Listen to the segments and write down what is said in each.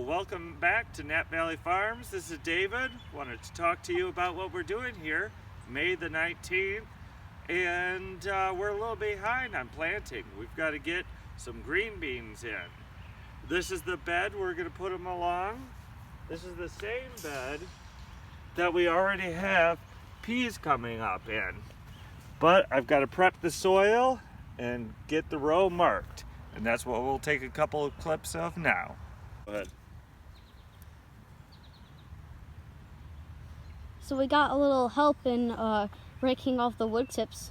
welcome back to Nap Valley Farms. This is David. Wanted to talk to you about what we're doing here, May the 19th, and we're a little behind on planting. We've got to get some green beans in. This is the bed we're going to put them along. This is the same bed that we already have peas coming up in. But I've got to prep the soil and get the row marked. And that's what we'll take a couple of clips of now. Go ahead. So we got a little help in breaking off the wood chips.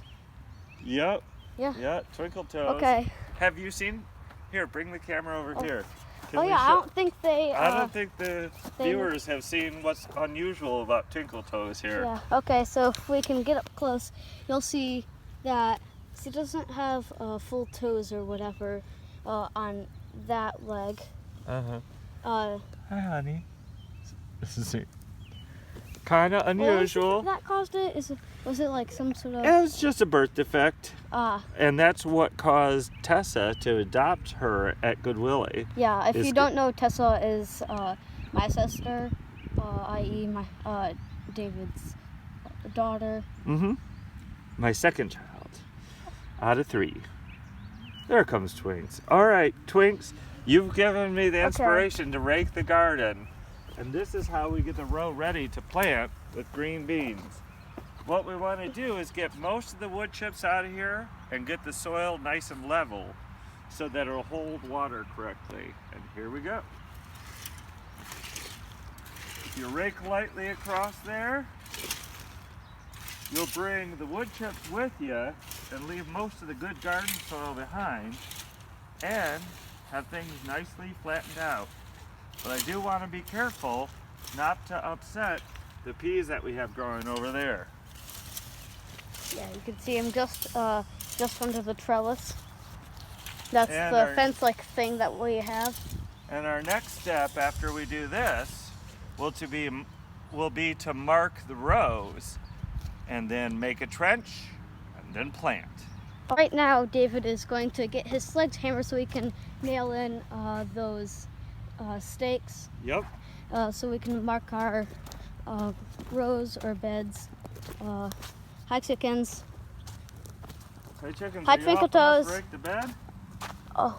Yep. Yeah. Yeah, Twinkle Toes. Okay. Have you seen? Here, bring the camera over here. Can Oh we yeah, I don't think they. I don't think the viewers have seen what's unusual about Twinkle Toes here. Yeah. Okay, so if we can get up close, you'll see that she doesn't have full toes or whatever on that leg. Uh-huh. Hi, honey. This is kind of unusual. What that caused it? Was it like some sort of? It was just a birth defect. Ah. And that's what caused Tessa to adopt her at Goodwillie. Yeah. If you don't know, Tessa is my sister, i.e., my David's daughter. Mm-hmm. My second child out of 3. There comes Twinks. All right, Twinks, you've given me the inspiration to rake the garden. And this is how we get the row ready to plant with green beans. What we want to do is get most of the wood chips out of here and get the soil nice and level so that it'll hold water correctly. And here we go. If you rake lightly across there, you'll bring the wood chips with you and leave most of the good garden soil behind and have things nicely flattened out. But I do want to be careful not to upset the peas that we have growing over there. Yeah, you can see them just under the trellis. That's and the fence-like thing that we have. And our next step after we do this will be to mark the rows and then make a trench and then plant. Right now, David is going to get his sledgehammer so he can nail in those stakes. Yep. So we can mark our rows or beds. Hi, chickens. Hey, chickens. Hi, Twinkle Toes. Break the bed? Oh,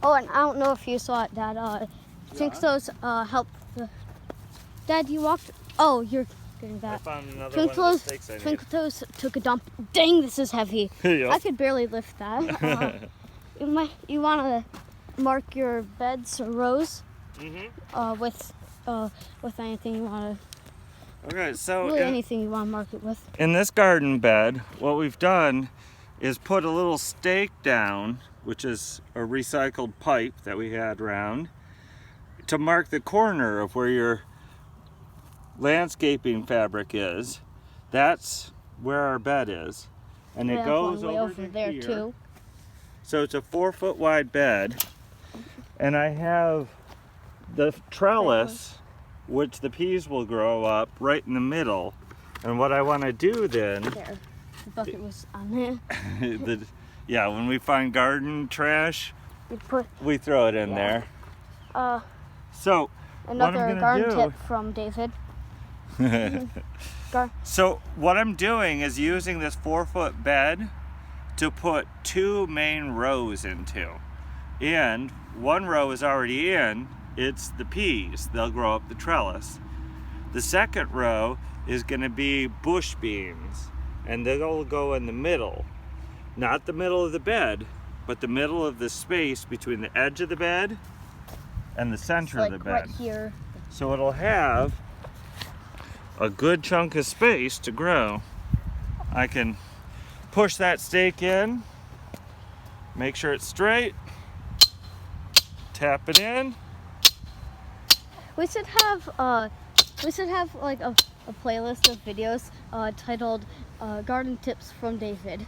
and I don't know if you saw it, Dad. Twinkle Toes helped. Dad, you walked. Oh, you're getting that. I found another one of the stakes I need. Twinkle Toes took a dump. Dang, this is heavy. Yep. I could barely lift that. You want to mark your beds or rows with anything you want to. Okay, so really anything you want to mark it with. In this garden bed, what we've done is put a little stake down, which is a recycled pipe that we had around, to mark the corner of where your landscaping fabric is. That's where our bed is, and it goes over there here. Too. So it's a 4-foot wide bed, and I have the trellis, which the peas will grow up right in the middle. And what I want to do then, there, the bucket was on there. Yeah, when we find garden trash, we throw it in there. So another garden tip from David. So what I'm doing is using this 4-foot bed to put 2 main rows into. And one row is already in. It's the peas. They'll grow up the trellis. The second row is going to be bush beans, and they'll go in the middle. Not the middle of the bed, but the middle of the space between the edge of the bed and the center of the bed. Right here. So it'll have a good chunk of space to grow. I can push that stake in, make sure it's straight, tap it in. We should have like a playlist of videos titled Garden Tips from David.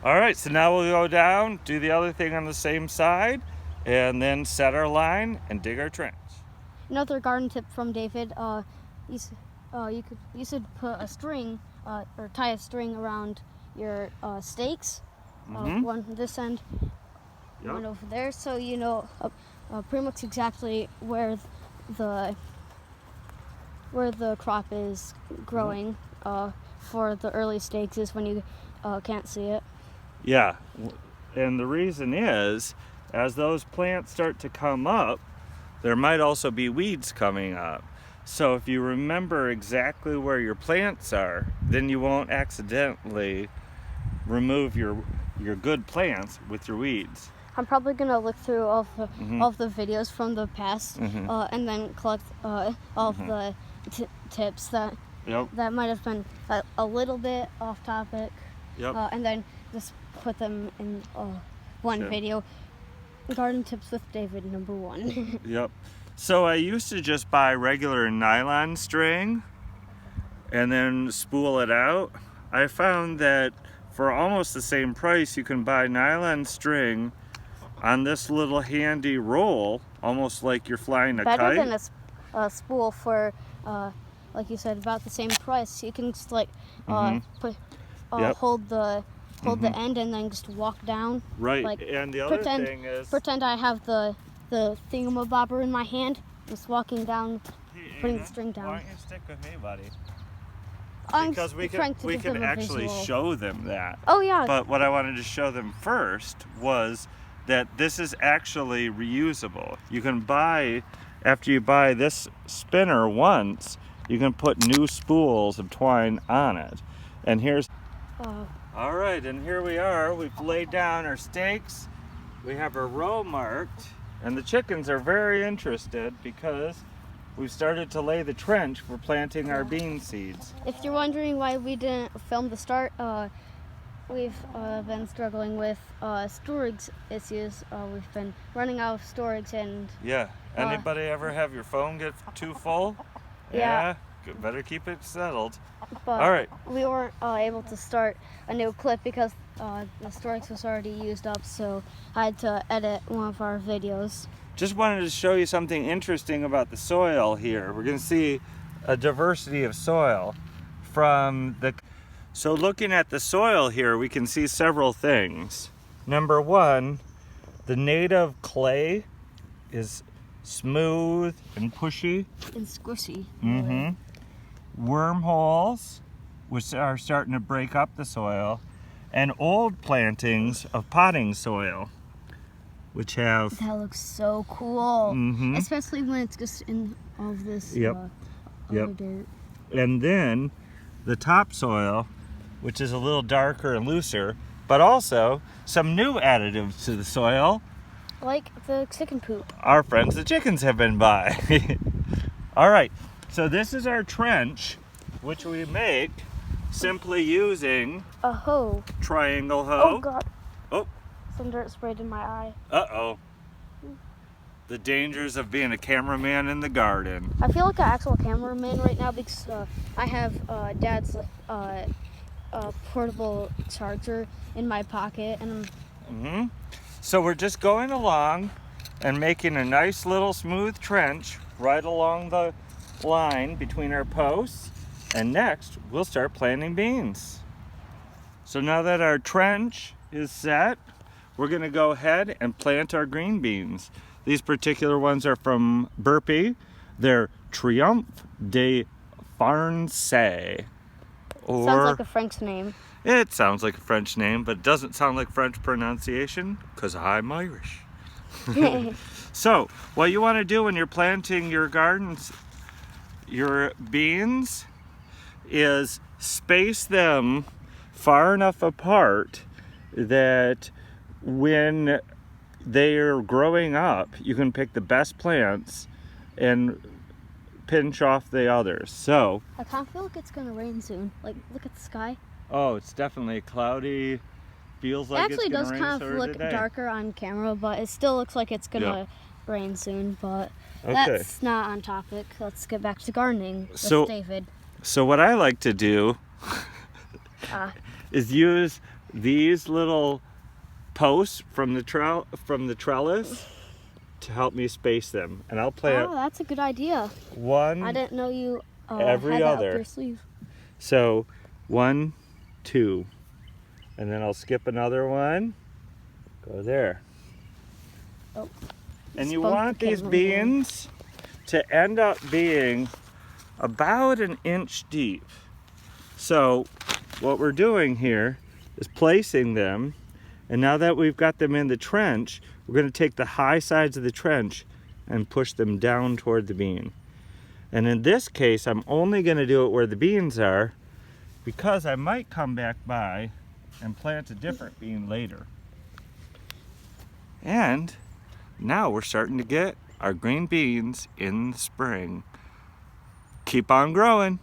All right, so now we'll go down, do the other thing on the same side, and then set our line and dig our trench. Another garden tip from David, you should put a string or tie a string around your stakes. One this end, one over there, so you know pretty much exactly where the crop is growing. For the early stages when you can't see it. Yeah, and the reason is, as those plants start to come up, there might also be weeds coming up. So if you remember exactly where your plants are, then you won't accidentally remove your good plants with your weeds. I'm probably gonna look through all of the videos from the past, and then collect all of the tips that might have been a little bit off topic, and then just put them in one video. Garden tips with David #1. Yep. So I used to just buy regular nylon string and then spool it out. I found that for almost the same price, you can buy nylon string on this little handy roll, almost like you're flying a kite. Better than a spool for, like you said, about the same price. You can just like hold the end and then just walk down. Right. Like, and the other thing is, pretend I have the thingamabobber in my hand, just walking down, putting the string down. Why don't you stick with me, buddy? Because we can actually show them that. Oh yeah. But what I wanted to show them first was that this is actually reusable. You can buy, after you buy this spinner once, you can put new spools of twine on it. And here's... All right, and here we are. We've laid down our stakes. We have our row marked. And the chickens are very interested because we've started to lay the trench for planting our bean seeds. If you're wondering why we didn't film the start, we've been struggling with storage issues. We've been running out of storage and... Yeah. Anybody ever have your phone get too full? Yeah. Better keep it settled. But all right. We weren't able to start a new clip because the storage was already used up, so I had to edit one of our videos. Just wanted to show you something interesting about the soil here. We're going to see a diversity of soil from the... So looking at the soil here, we can see several things. Number one, the native clay is smooth and pushy. And squishy. Mm-hmm. Wormholes, which are starting to break up the soil, and old plantings of potting soil, which have... That looks so cool. Especially when it's just in all of this dirt. And then the topsoil, which is a little darker and looser, but also some new additives to the soil. Like the chicken poop. Our friends the chickens have been by. All right, so this is our trench, which we make simply using a hoe. Triangle hoe. Oh God. Oh. Some dirt sprayed in my eye. Uh-oh. The dangers of being a cameraman in the garden. I feel like an actual cameraman right now because I have Dad's portable charger in my pocket, and So we're just going along and making a nice little smooth trench right along the line between our posts, and next we'll start planting beans. So now that our trench is set, we're going to go ahead and plant our green beans. These particular ones are from Burpee. They're Triomphe de Farnçay. Sounds like a French name. It sounds like a French name, but it doesn't sound like French pronunciation because I'm Irish. So, what you want to do when you're planting your gardens, your beans, is space them far enough apart that when they're growing up, you can pick the best plants and pinch off the others. So I kind of feel like it's gonna rain soon. Like, look at the sky. Oh, it's definitely cloudy. Feels like it's gonna rain. It actually does kind of look today. darker on camera, but it still looks like it's gonna rain soon. But Okay. that's not on topic. Let's get back to gardening with David. So what I like to do is use these little posts from the trellis to help me space them, and I'll plant. Oh, that's a good idea. One. I didn't know you every had that other. up your sleeve. So 1, 2, and then I'll skip another one. Go there. Oh, And you want these beans to end up being about an inch deep. So what we're doing here is placing them, and now that we've got them in the trench, we're going to take the high sides of the trench and push them down toward the bean. And in this case, I'm only going to do it where the beans are, because I might come back by and plant a different bean later. And now we're starting to get our green beans in the spring. Keep on growing.